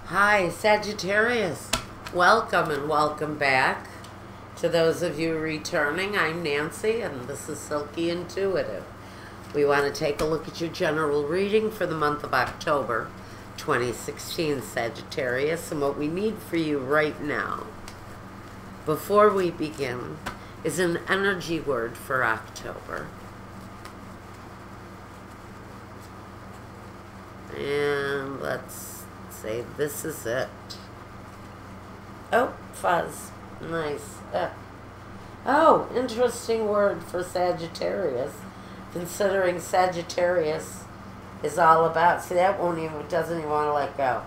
Hi, Sagittarius. Welcome and welcome back. To those of you returning, I'm Nancy and this is Silky Intuitive. We want to take a look at your general reading for the month of October 2016, Sagittarius, and what we need for you right now, before we begin, is an energy word for October. And let's say this is it. Oh, fuzz. Nice. Oh, interesting word for Sagittarius, considering Sagittarius is all about, see, that doesn't even want to let go.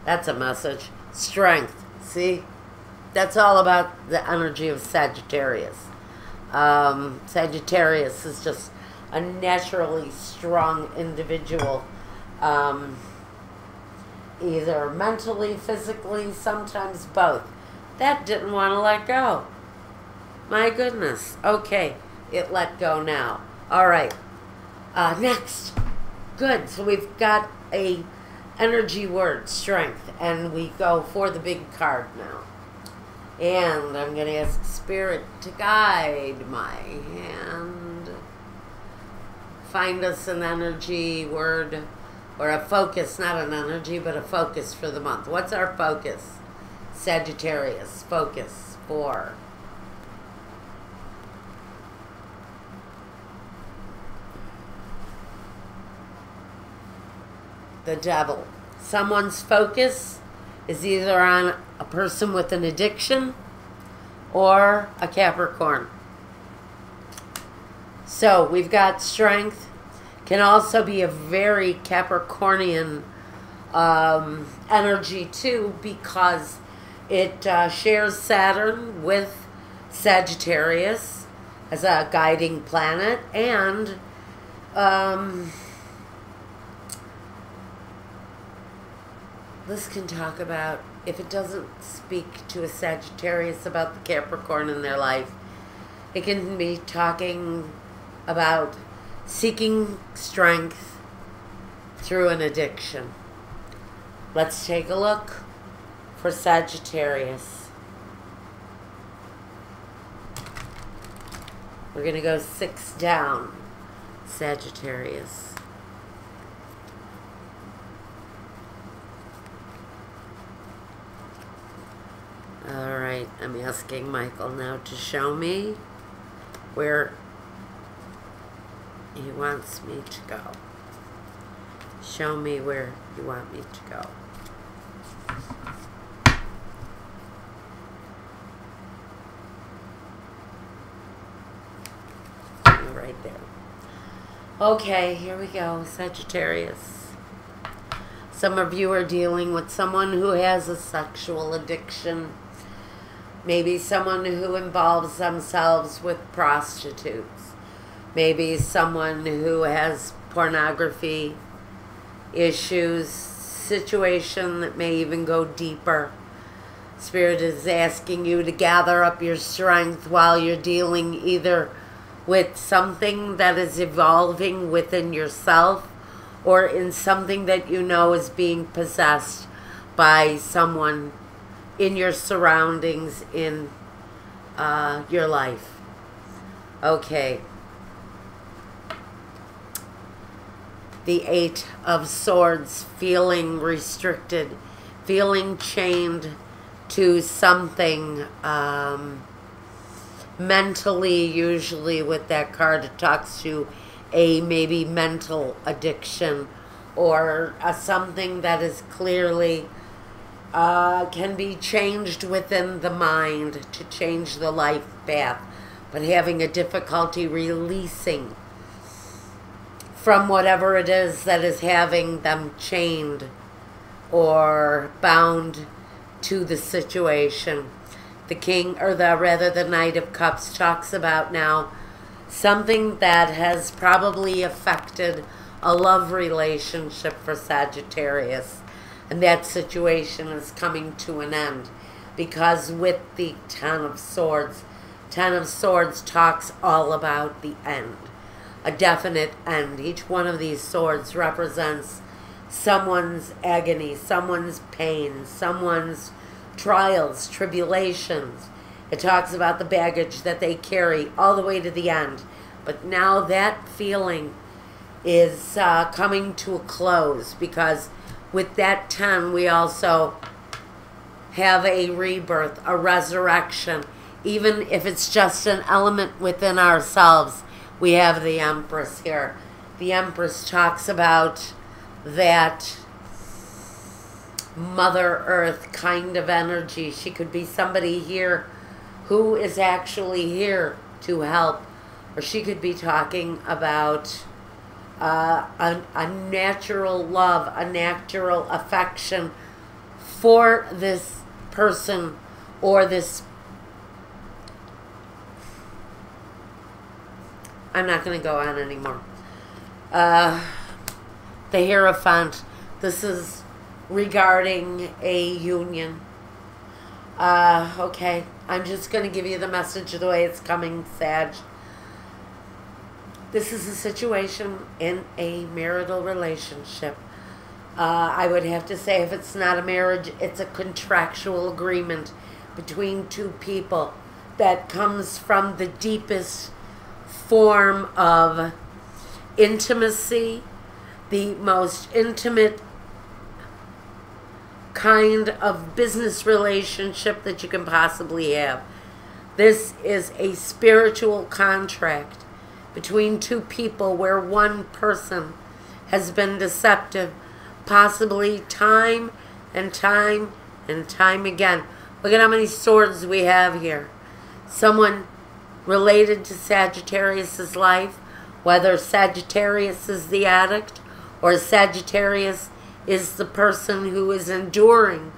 That's a message. Strength. See? That's all about the energy of Sagittarius. Sagittarius is just a naturally strong individual. Either mentally, physically, sometimes both. That didn't want to let go. My goodness. Okay, it let go now. All right. Next. Good. So we've got a energy word, strength, and we go for the big card now. And I'm going to ask Spirit to guide my hand. Find us an energy word. Or a focus, not an energy, but a focus for the month. What's our focus? Sagittarius, focus for. The Devil. Someone's focus is either on a person with an addiction or a Capricorn. So we've got strength. Can also be a very Capricornian energy too, because it shares Saturn with Sagittarius as a guiding planet, and this can talk about, if it doesn't speak to a Sagittarius about the Capricorn in their life, it can be talking about seeking strength through an addiction. Let's take a look for Sagittarius. We're going to go 6 down, Sagittarius. All right, I'm asking Michael now to show me where he wants me to go. Show me where you want me to go. Right there. Okay, here we go, Sagittarius. Some of you are dealing with someone who has a sexual addiction. Maybe someone who involves themselves with prostitutes. Maybe someone who has pornography issues, situation that may even go deeper. Spirit is asking you to gather up your strength while you're dealing either with something that is evolving within yourself or in something that you know is being possessed by someone in your surroundings, in your life. Okay. The 8 of Swords, feeling restricted, feeling chained to something mentally. Usually with that card, it talks to a maybe mental addiction or something that is clearly can be changed within the mind to change the life path, but having a difficulty releasing from whatever it is that is having them chained or bound to the situation. The King, or the Knight of Cups, talks about now something that has probably affected a love relationship for Sagittarius, and that situation is coming to an end, because with the Ten of Swords talks all about the end. A definite end. Each one of these swords represents someone's agony, someone's pain, someone's trials, tribulations. It talks about the baggage that they carry all the way to the end. But now that feeling is coming to a close, because with that 10, we also have a rebirth, a resurrection. Even if it's just an element within ourselves, we have the Empress here. The Empress talks about that Mother Earth kind of energy. She could be somebody here who is actually here to help. Or she could be talking about a natural love, a natural affection for this person or this. I'm not going to go on anymore. The Hierophant. This is regarding a union. Okay. I'm just going to give you the message the way it's coming, Sag. This is a situation in a marital relationship. I would have to say if it's not a marriage, it's a contractual agreement between two people that comes from the deepest form of intimacy, the most intimate kind of business relationship that you can possibly have. This is a spiritual contract between two people where one person has been deceptive, possibly time and time and time again. Look at how many swords we have here. Someone related to Sagittarius's life, whether Sagittarius is the addict or Sagittarius is the person who is enduring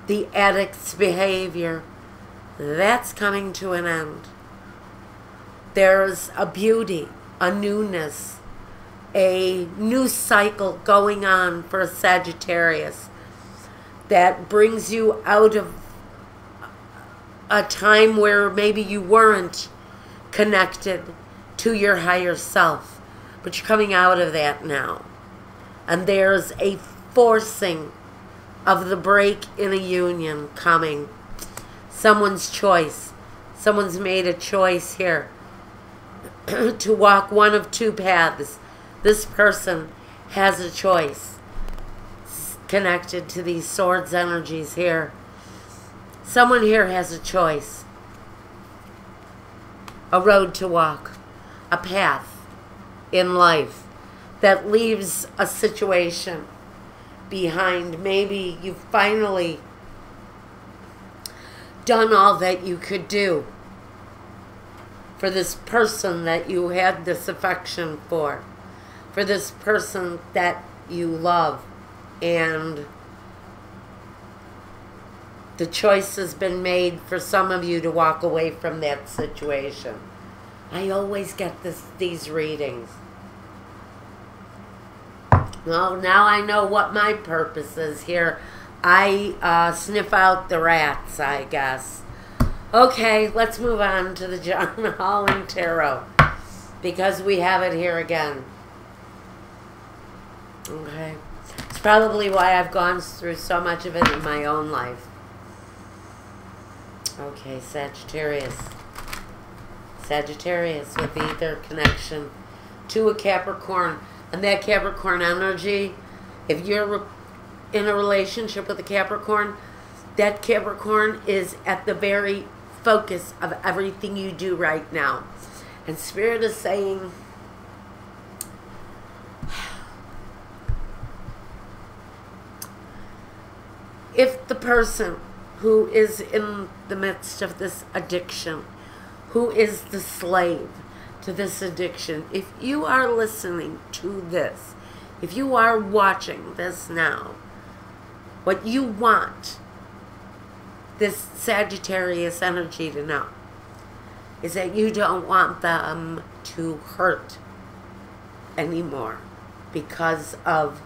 the addict's behavior. That's coming to an end. There's a beauty, a newness, a new cycle going on for Sagittarius that brings you out of a time where maybe you weren't connected to your higher self, but you're coming out of that now. And there's a forcing of the break in a union coming. Someone's choice. Someone's made a choice here to walk one of two paths. This person has a choice connected to these swords energies here. Someone here has a choice. A road to walk. A path in life that leaves a situation behind. Maybe you've finally done all that you could do for this person that you had this affection for this person that you love, and the choice has been made for some of you to walk away from that situation. I always get these readings. Well, now I know what my purpose is here. I sniff out the rats, I guess. Okay, let's move on to the John Holland Tarot, because we have it here again. Okay. It's probably why I've gone through so much of it in my own life. Okay, Sagittarius. Sagittarius with either connection to a Capricorn. And that Capricorn energy, if you're in a relationship with a Capricorn, that Capricorn is at the very focus of everything you do right now. And Spirit is saying, if the person who is in the midst of this addiction, who is the slave to this addiction, if you are listening to this, if you are watching this now, what you want this Sagittarius energy to know is that you don't want them to hurt anymore because of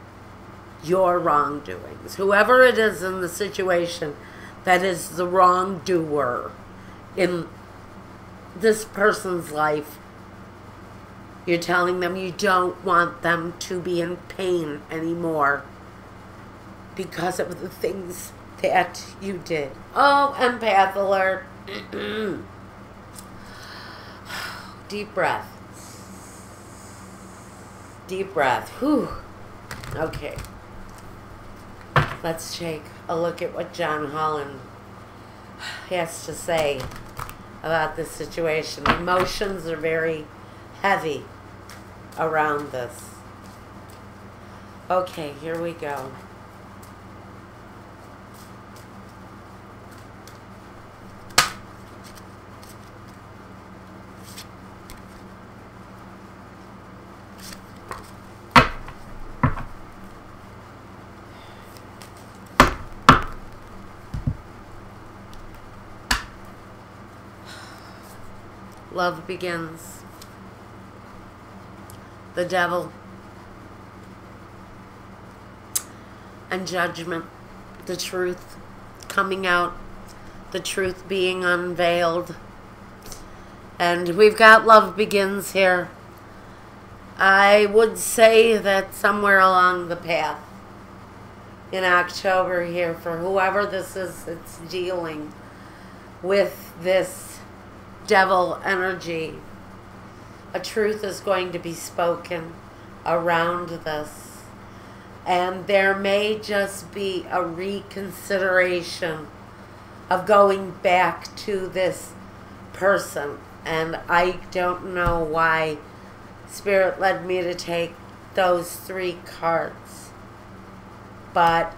your wrongdoings. Whoever it is in the situation that is the wrongdoer in this person's life, You're telling them you don't want them to be in pain anymore because of the things that you did. Oh, empath alert. Deep breath. Deep breath. Whew. Okay. Let's take a look at what John Holland has to say about this situation. Emotions are very heavy around this. Okay, here we go. Love begins. The devil. And judgment. The truth coming out. The truth being unveiled. And we've got love begins here. I would say that somewhere along the path in October here, for whoever this is, it's dealing with this devil energy, a truth is going to be spoken around this, and there may just be a reconsideration of going back to this person. And I don't know why Spirit led me to take those 3 cards, but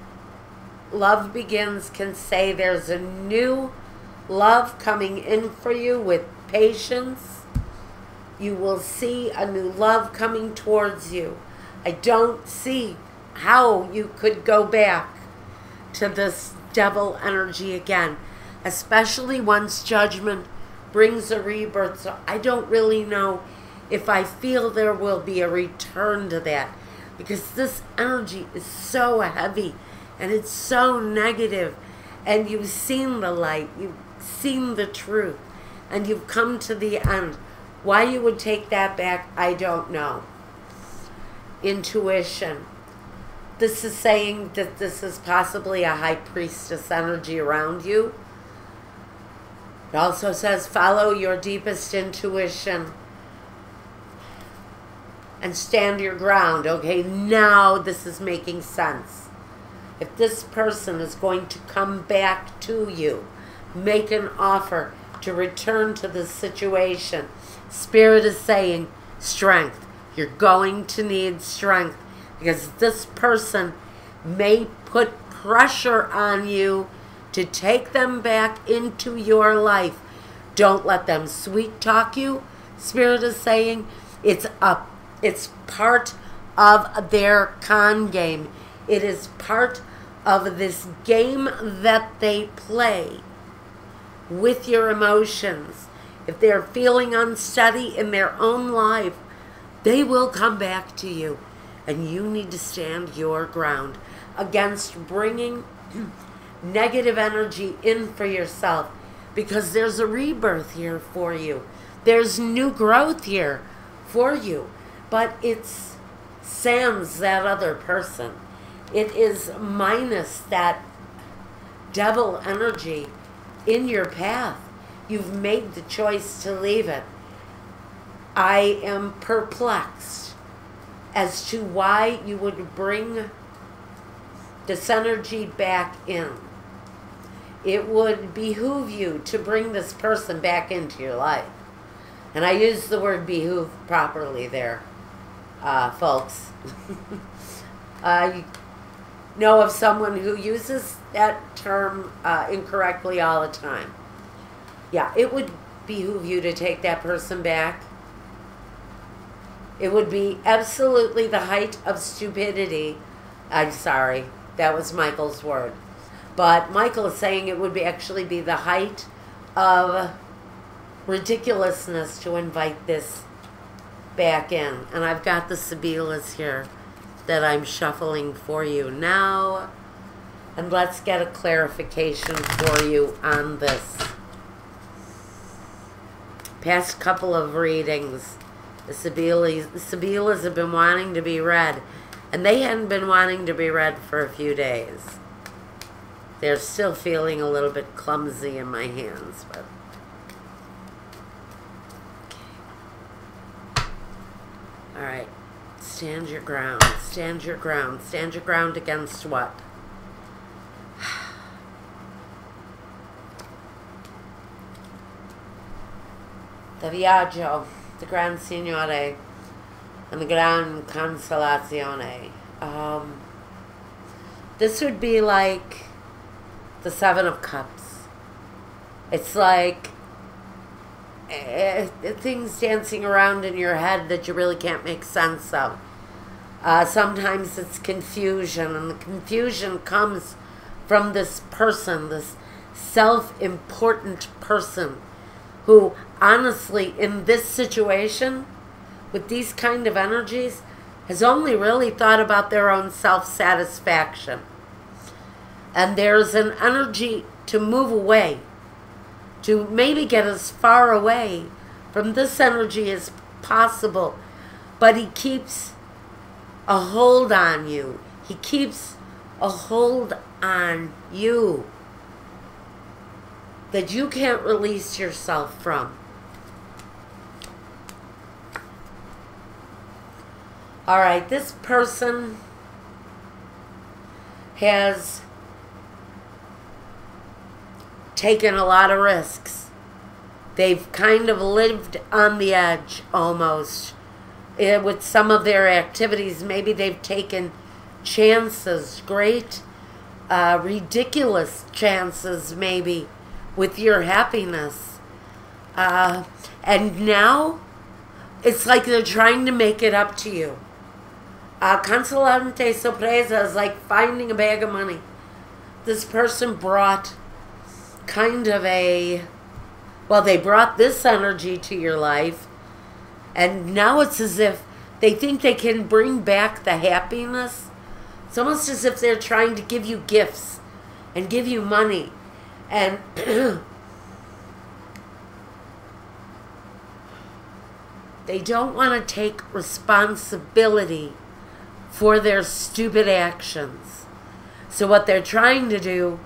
love begins can say there's a new love coming in for you with patience. You will see a new love coming towards you. I don't see how you could go back to this devil energy again, especially once judgment brings a rebirth. So I don't really know if I feel there will be a return to that, because this energy is so heavy and it's so negative, and you've seen the light, you've seen the truth, and you've come to the end. Why you would take that back, I don't know. Intuition. This is saying that this is possibly a high priestess energy around you. It also says follow your deepest intuition and stand your ground. Okay, now this is making sense. If this person is going to come back to you, make an offer to return to this situation, Spirit is saying strength. You're going to need strength, because this person may put pressure on you to take them back into your life. Don't let them sweet talk you. Spirit is saying it's part of their con game. It is part of this game that they play with your emotions. If they're feeling unsteady in their own life, they will come back to you, and you need to stand your ground against bringing negative energy in for yourself, because there's a rebirth here for you. There's new growth here for you, but it's sans that other person. It is minus that devil energy in your path. You've made the choice to leave it. I am perplexed as to why you would bring this energy back in. It would behoove you to bring this person back into your life. And I use the word behoove properly there, folks. I know of someone who uses that term incorrectly all the time. Yeah, it would behoove you to take that person back. It would be absolutely the height of stupidity. I'm sorry, that was Michael's word. But Michael is saying it would be actually be the height of ridiculousness to invite this back in. And I've got the Sibilas here that I'm shuffling for you now. And let's get a clarification for you on this. Past couple of readings The Sibilas have been wanting to be read, and they hadn't been wanting to be read for a few days. They're still feeling a little bit clumsy in my hands, but okay. All right, stand your ground, stand your ground, stand your ground against what? The Viaggio, the Gran Signore, and the Gran Consolazione. This would be like the Seven of Cups. It's like things dancing around in your head that you really can't make sense of. Sometimes it's confusion, and the confusion comes from this person, this self-important person who, honestly, in this situation, with these kind of energies, has only really thought about their own self-satisfaction. And there's an energy to move away, to maybe get as far away from this energy as possible. But he keeps a hold on you. He keeps a hold on you that you can't release yourself from. All right, this person has taken a lot of risks. They've kind of lived on the edge almost with some of their activities. Maybe they've taken chances, great, ridiculous chances maybe, with your happiness. And now it's like they're trying to make it up to you. Consolante sorpresa is like finding a bag of money. This person brought kind of a, well, they brought this energy to your life, and now it's as if they think they can bring back the happiness. It's almost as if they're trying to give you gifts and give you money. And they don't want to take responsibility for their stupid actions. So what they're trying to do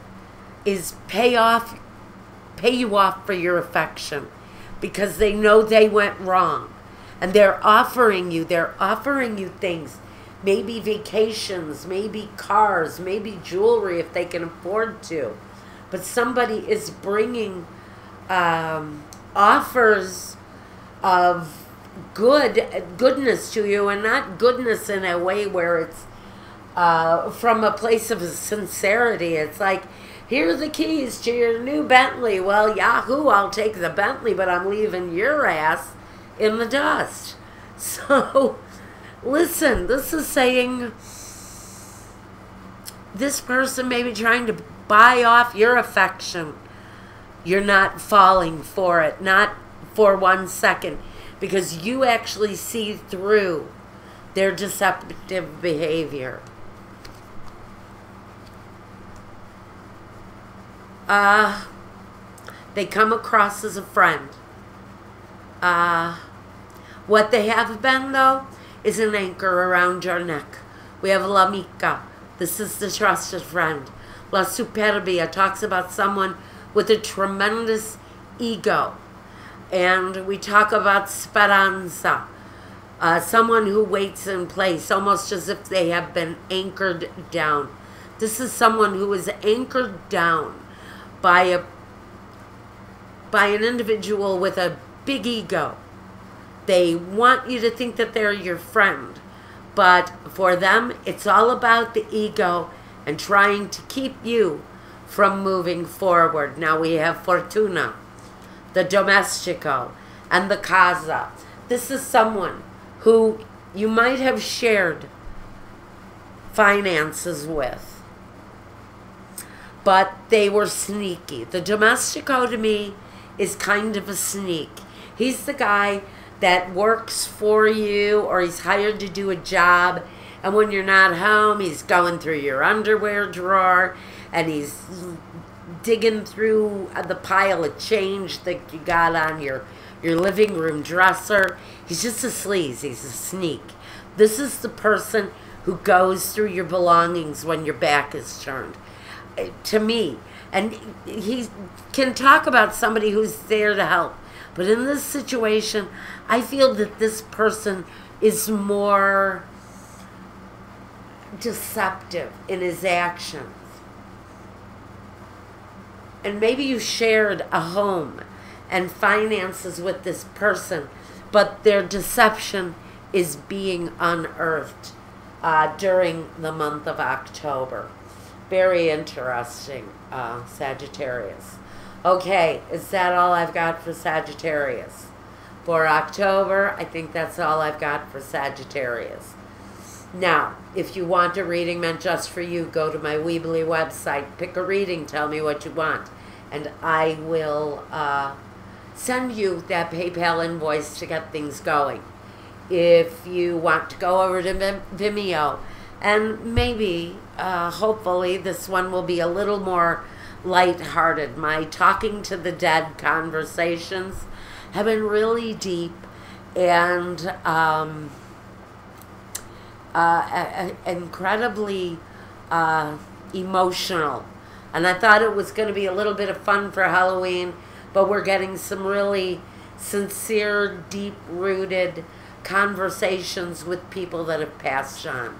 is pay you off for your affection, because they know they went wrong. And they're offering you things. Maybe vacations, maybe cars, maybe jewelry if they can afford to. But somebody is bringing offers of goodness to you, and not goodness in a way where it's from a place of sincerity. It's like, here are the keys to your new Bentley. Well, yahoo, I'll take the Bentley, but I'm leaving your ass in the dust. So, listen, this is saying this person may be trying to buy off your affection. You're not falling for it, not for 1 second, because you actually see through their deceptive behavior. They come across as a friend. What they have been, though, is an anchor around your neck. We have l'amica. This is the trusted friend. La superbia talks about someone with a tremendous ego. And we talk about speranza. Someone who waits in place, almost as if they have been anchored down. This is someone who is anchored down by an individual with a big ego. They want you to think that they're your friend, but for them, it's all about the ego and trying to keep you from moving forward. Now we have Fortuna, the domestico, and the casa. This is someone who you might have shared finances with, but they were sneaky. The domestico to me is kind of a sneak. He's the guy that works for you, or he's hired to do a job, and when you're not home, he's going through your underwear drawer, and he's digging through the pile of change that you got on your your living room dresser. He's just a sleaze. He's a sneak. This is the person who goes through your belongings when your back is turned. To me. And he can talk about somebody who's there to help. But in this situation, I feel that this person is more deceptive in his actions. And maybe you shared a home and finances with this person, but their deception is being unearthed during the month of October. Very interesting, Sagittarius. Okay, is that all I've got for Sagittarius? For October, I think that's all I've got for Sagittarius. Now, if you want a reading meant just for you, go to my Weebly website, pick a reading, tell me what you want, and I will send you that PayPal invoice to get things going. If you want to go over to Vimeo, and maybe, hopefully, this one will be a little more lighthearted. My talking to the dead conversations have been really deep and incredibly emotional. And I thought it was going to be a little bit of fun for Halloween, but we're getting some really sincere, deep-rooted conversations with people that have passed on.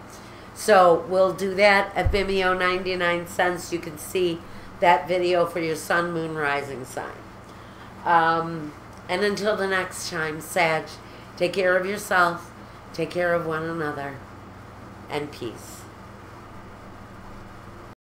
So we'll do that at Vimeo, 99 cents. You can see that video for your sun, moon, rising sign. And until the next time, Sag, take care of yourself, take care of one another, and peace.